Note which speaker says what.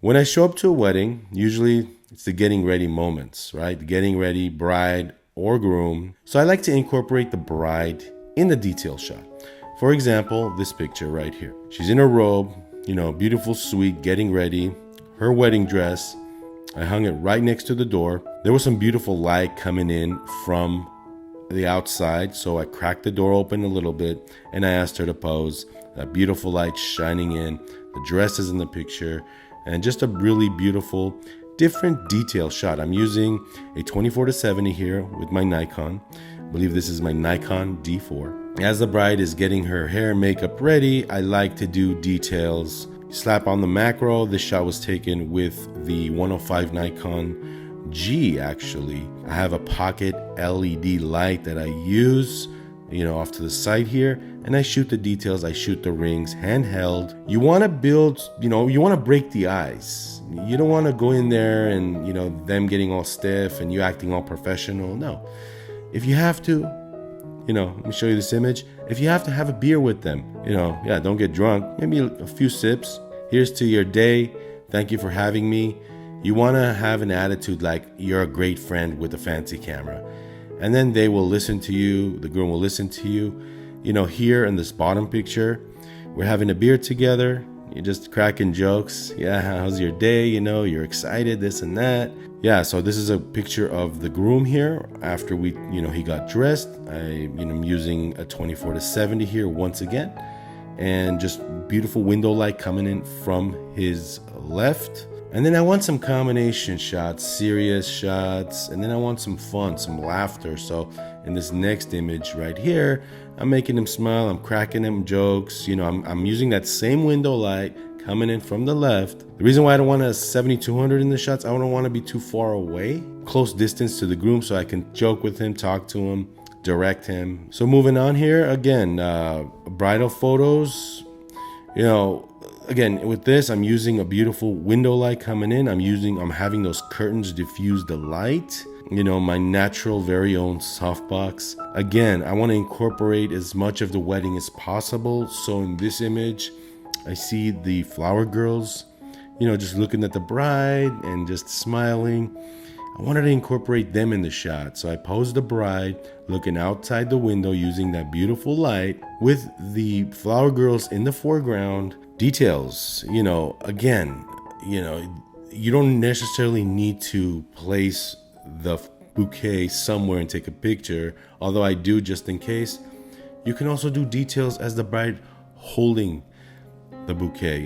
Speaker 1: When I show up to a wedding, usually it's the getting ready moments, right? The getting ready, bride or groom. So I like to incorporate the bride in the detail shot. For example, this picture right here. She's in her robe, beautiful suite, getting ready, her wedding dress. I hung it right next to the door. There was some beautiful light coming in from the outside, so I cracked the door open a little bit and I asked her to pose. That beautiful light shining in, the dress is in the picture, and just a really beautiful different detail shot. I'm using a 24-70 here with my Nikon. I believe this is my Nikon D4. As the bride is getting her hair and makeup ready, I like to do details. Slap on the macro. This shot was taken with the 105 Nikon G actually. I have a pocket LED light that I use, off to the side here, and I shoot the details. I shoot the rings handheld. You want to build, you want to break the ice. You don't want to go in there and, them getting all stiff and you acting all professional. No. If you have to, let me show you this image. If you have to have a beer with them, don't get drunk. Maybe a few sips. Here's to your day. Thank you for having me. You want to have an attitude like you're a great friend with a fancy camera. And then they will listen to you. The groom will listen to you. Here in this bottom picture, we're having a beer together. You're just cracking jokes. Yeah, how's your day? You're excited, this and that. Yeah, so this is a picture of the groom here after he got dressed. I'm using a 24-70 here once again. And just beautiful window light coming in from his left. And then I want some combination shots, serious shots, and then I want some fun, some laughter. So in this next image right here, I'm making him smile, I'm cracking him jokes. I'm using that same window light coming in from the left. The reason why I don't want a 7200 in the shots, I don't want to be too far away, close distance to the groom so I can joke with him, talk to him, direct him. So moving on here, again, bridal photos, Again, with this, I'm using a beautiful window light coming in. I'm having those curtains diffuse the light. My natural, very own softbox. Again, I want to incorporate as much of the wedding as possible. So in this image, I see the flower girls, just looking at the bride and just smiling. I wanted to incorporate them in the shot. So I posed the bride looking outside the window using that beautiful light with the flower girls in the foreground. Details, again, you don't necessarily need to place the bouquet somewhere and take a picture, although I do just in case. You can also do details as the bride holding the bouquet.